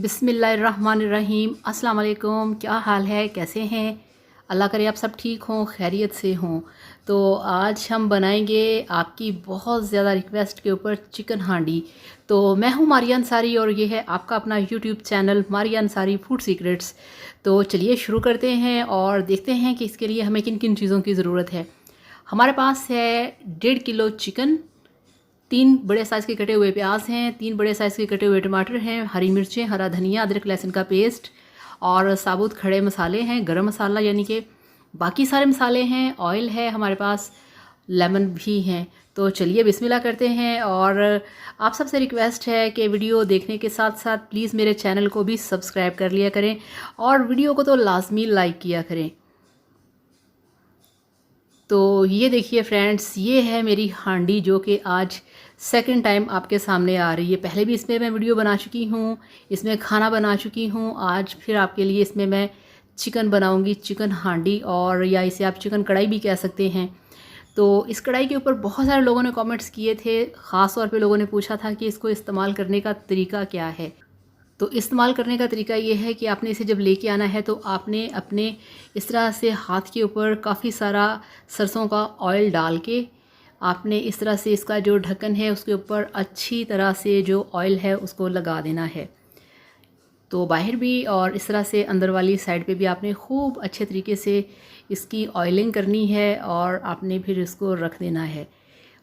बिस्मिल्लाहिर्रहमानिर्रहीम। अस्सलाम वालेकुम। क्या हाल है, कैसे हैं? अल्लाह करे आप सब ठीक हों, खैरियत से हों। तो आज हम बनाएंगे आपकी बहुत ज़्यादा रिक्वेस्ट के ऊपर चिकन हांडी। तो मैं हूँ मारिया अंसारी और ये है आपका अपना YouTube channel Maria Ansari food secrets. तो चलिए शुरू करते हैं और देखते हैं कि इसके लिए हमें किन किन चीज़ों की ज़रूरत है। हमारे पास है 1.5 किलो चिकन, 3 बड़े साइज़ के कटे हुए प्याज हैं, 3 बड़े साइज़ के कटे हुए टमाटर हैं, हरी मिर्चें, हरा धनिया, अदरक लहसुन का पेस्ट और साबुत खड़े मसाले हैं, गरम मसाला यानी कि बाकी सारे मसाले हैं, ऑयल है हमारे पास, लेमन भी हैं। तो चलिए बिस्मिल्लाह करते हैं। और आप सबसे रिक्वेस्ट है कि वीडियो देखने के साथ साथ प्लीज़ मेरे चैनल को भी सब्सक्राइब कर लिया करें और वीडियो को तो लाजमी लाइक किया करें। तो ये देखिए फ्रेंड्स, ये है मेरी हांडी जो कि आज सेकंड टाइम आपके सामने आ रही है। पहले भी इसमें मैं वीडियो बना चुकी हूँ, इसमें खाना बना चुकी हूँ। आज फिर आपके लिए इसमें मैं चिकन बनाऊँगी, चिकन हांडी, और या इसे आप चिकन कढ़ाई भी कह सकते हैं। तो इस कढ़ाई के ऊपर बहुत सारे लोगों ने कमेंट्स किए थे, ख़ास तौर पे लोगों ने पूछा था कि इसको इस्तेमाल करने का तरीका क्या है। तो इस्तेमाल करने का तरीका ये है कि आपने इसे जब लेके आना है तो आपने अपने इस तरह से हाथ के ऊपर काफ़ी सारा सरसों का ऑयल डाल के आपने इस तरह से इसका जो ढक्कन है उसके ऊपर अच्छी तरह से जो ऑयल है उसको लगा देना है। तो बाहर भी और इस तरह से अंदर वाली साइड पे भी आपने खूब अच्छे तरीके से इसकी ऑयलिंग करनी है और आपने फिर इसको रख देना है।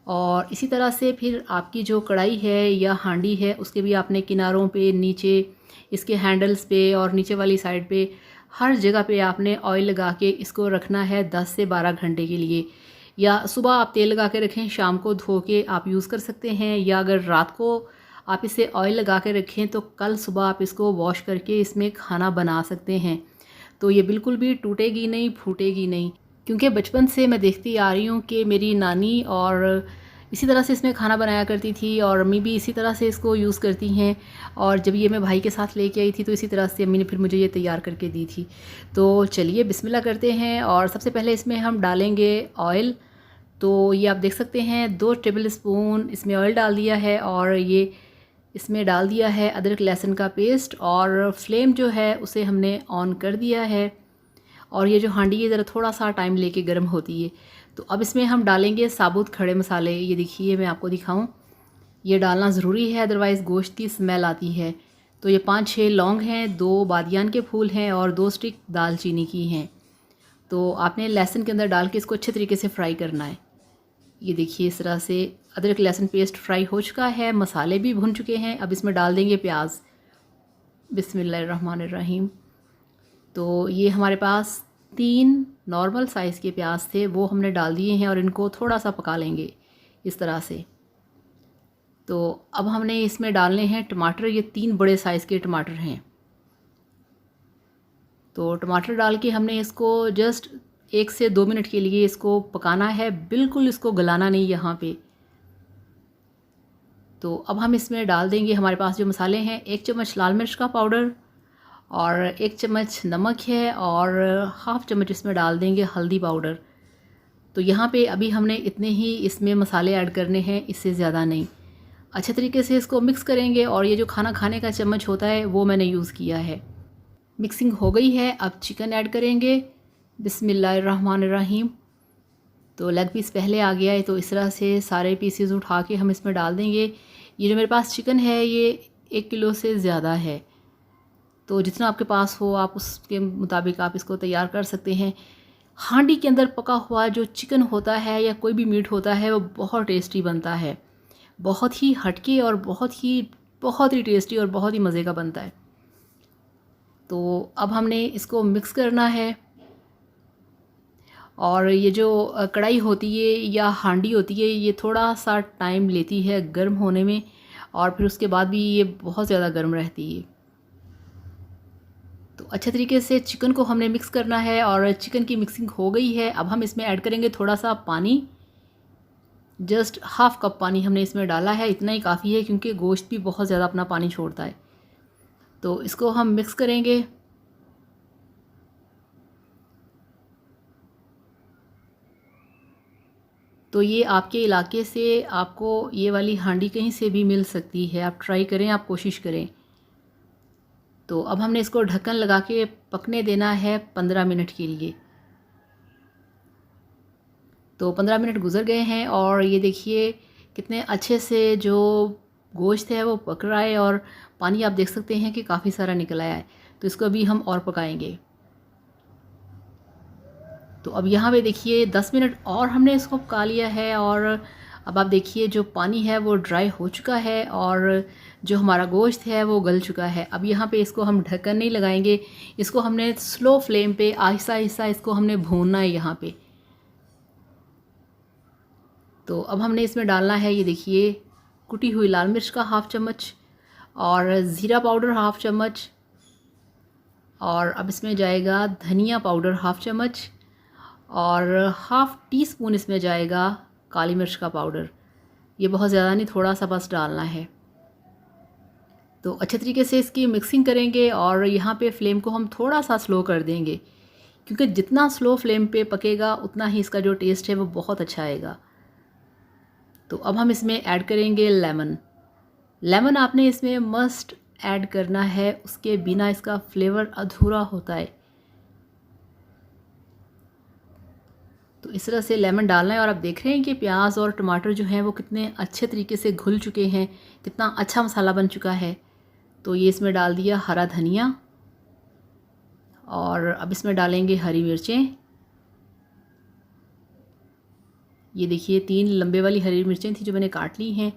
और इसी तरह से फिर आपकी जो कढ़ाई है या हांडी है उसके भी आपने किनारों पे, नीचे इसके हैंडल्स पे और नीचे वाली साइड पे हर जगह पे आपने ऑयल लगा के इसको रखना है 10 से 12 घंटे के लिए। या सुबह आप तेल लगा के रखें, शाम को धो के आप यूज़ कर सकते हैं, या अगर रात को आप इसे ऑयल लगा के रखें तो कल सुबह आप इसको वॉश करके इसमें खाना बना सकते हैं। तो ये बिल्कुल भी टूटेगी नहीं, फूटेगी नहीं। क्योंकि बचपन से मैं देखती आ रही हूँ कि मेरी नानी और इसी तरह से इसमें खाना बनाया करती थी और अम्मी भी इसी तरह से इसको यूज़ करती हैं। और जब ये मैं भाई के साथ लेके आई थी तो इसी तरह से अम्मी ने फिर मुझे ये तैयार करके दी थी। तो चलिए बिस्मिल्लाह करते हैं। और सबसे पहले इसमें हम डालेंगे ऑयल। तो ये आप देख सकते हैं 2 टेबल स्पून इसमें ऑयल डाल दिया है और ये इसमें डाल दिया है अदरक लहसुन का पेस्ट, और फ्लेम जो है उसे हमने ऑन कर दिया है। और ये जो हांडी है ज़रा थोड़ा सा टाइम लेके गर्म होती है। तो अब इसमें हम डालेंगे साबुत खड़े मसाले। ये देखिए मैं आपको दिखाऊं, ये डालना ज़रूरी है, अदरवाइज़ गोश्त की स्मेल आती है। तो ये 5-6 लौंग हैं, 2 बादियान के फूल हैं और 2 स्टिक दालचीनी की हैं। तो आपने लहसुन के अंदर डाल के इसको अच्छे तरीके से फ्राई करना है। ये देखिए इस तरह से अदरक लहसुन पेस्ट फ्राई हो चुका है, मसाले भी भुन चुके हैं। अब इसमें डाल देंगे प्याज। बिस्मिल्लाहिर्रहमानिर्रहीम। तो ये हमारे पास 3 नॉर्मल साइज़ के प्याज थे, वो हमने डाल दिए हैं और इनको थोड़ा सा पका लेंगे इस तरह से। तो अब हमने इसमें डालने हैं टमाटर। ये 3 बड़े साइज़ के टमाटर हैं। तो टमाटर डाल के हमने इसको जस्ट 1 से 2 मिनट के लिए इसको पकाना है, बिल्कुल इसको गलाना नहीं यहाँ पे। तो अब हम इसमें डाल देंगे हमारे पास जो मसाले हैं, 1 चम्मच लाल मिर्च का पाउडर और 1 चम्मच नमक है और हाफ़ चम्मच इसमें डाल देंगे हल्दी पाउडर। तो यहाँ पे अभी हमने इतने ही इसमें मसाले ऐड करने हैं, इससे ज़्यादा नहीं। अच्छे तरीके से इसको मिक्स करेंगे और ये जो खाना खाने का चम्मच होता है वो मैंने यूज़ किया है। मिक्सिंग हो गई है, अब चिकन ऐड करेंगे। बिस्मिल्लाहिर्रहमानिर्रहीम। तो लेग पीस पहले आ गया है, तो इस तरह से सारे पीसेस उठा के हम इसमें डाल देंगे। ये जो मेरे पास चिकन है ये 1 किलो से ज़्यादा है, तो जितना आपके पास हो आप उसके मुताबिक आप इसको तैयार कर सकते हैं। हांडी के अंदर पका हुआ जो चिकन होता है या कोई भी मीट होता है वो बहुत टेस्टी बनता है, बहुत ही हटके और बहुत ही टेस्टी और बहुत ही मज़े का बनता है। तो अब हमने इसको मिक्स करना है। और ये जो कढ़ाई होती है या हांडी होती है ये थोड़ा सा टाइम लेती है गर्म होने में, और फिर उसके बाद भी ये बहुत ज़्यादा गर्म रहती है। तो अच्छे तरीके से चिकन को हमने मिक्स करना है और चिकन की मिक्सिंग हो गई है। अब हम इसमें ऐड करेंगे थोड़ा सा पानी, जस्ट हाफ़ कप पानी हमने इसमें डाला है। इतना ही काफ़ी है क्योंकि गोश्त भी बहुत ज़्यादा अपना पानी छोड़ता है। तो इसको हम मिक्स करेंगे। तो ये आपके इलाके से आपको ये वाली हांडी कहीं से भी मिल सकती है, आप ट्राई करें, आप कोशिश करें। तो अब हमने इसको ढक्कन लगा के पकने देना है 15 मिनट के लिए। तो 15 मिनट गुज़र गए हैं और ये देखिए कितने अच्छे से जो गोश्त है वो पक रहा है और पानी आप देख सकते हैं कि काफ़ी सारा निकल आया है। तो इसको अभी हम और पकाएंगे। तो अब यहाँ पे देखिए 10 मिनट और हमने इसको पका लिया है और अब आप देखिए जो पानी है वो ड्राई हो चुका है और जो हमारा गोश्त है वो गल चुका है। अब यहाँ पे इसको हम ढक्कन नहीं लगाएंगे, इसको हमने स्लो फ्लेम पे आहिस्ता आहिस्ता इसको हमने भूनना है यहाँ पे। तो अब हमने इसमें डालना है, ये देखिए कुटी हुई लाल मिर्च का हाफ़ चम्मच और ज़ीरा पाउडर हाफ़ चम्मच, और अब इसमें जाएगा धनिया पाउडर हाफ़ चम्मच और हाफ़ टी स्पून इसमें जाएगा काली मिर्च का पाउडर। ये बहुत ज़्यादा नहीं, थोड़ा सा बस डालना है। तो अच्छे तरीके से इसकी मिक्सिंग करेंगे और यहाँ पे फ्लेम को हम थोड़ा सा स्लो कर देंगे, क्योंकि जितना स्लो फ्लेम पे पकेगा उतना ही इसका जो टेस्ट है वो बहुत अच्छा आएगा। तो अब हम इसमें ऐड करेंगे लेमन। लेमन आपने इसमें मस्ट ऐड करना है, उसके बिना इसका फ्लेवर अधूरा होता है। तो इस तरह से लेमन डालना है और आप देख रहे हैं कि प्याज और टमाटर जो हैं वो कितने अच्छे तरीके से घुल चुके हैं, कितना अच्छा मसाला बन चुका है। तो ये इसमें डाल दिया हरा धनिया और अब इसमें डालेंगे हरी मिर्चें। ये देखिए 3 लंबे वाली हरी मिर्चें थी जो मैंने काट ली हैं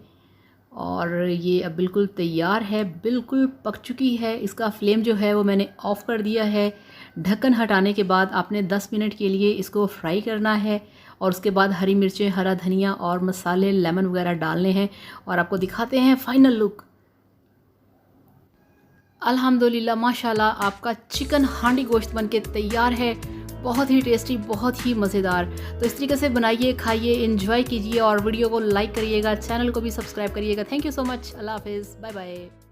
और ये अब बिल्कुल तैयार है, बिल्कुल पक चुकी है। इसका फ्लेम जो है वो मैंने ऑफ़ कर दिया है। ढक्कन हटाने के बाद आपने 10 मिनट के लिए इसको फ्राई करना है और उसके बाद हरी मिर्चें, हरा धनिया और मसाले, लेमन वगैरह डालने हैं और आपको दिखाते हैं फ़ाइनल लुक। अल्हम्दुलिल्लाह माशाल्लाह आपका चिकन हांडी गोश्त बनके तैयार है। बहुत ही टेस्टी, बहुत ही मज़ेदार। तो इस तरीके से बनाइए, खाइए, एंजॉय कीजिए और वीडियो को लाइक करिएगा, चैनल को भी सब्सक्राइब करिएगा। Thank you so much. अल्लाह हाफ़िज़, बाय बाय।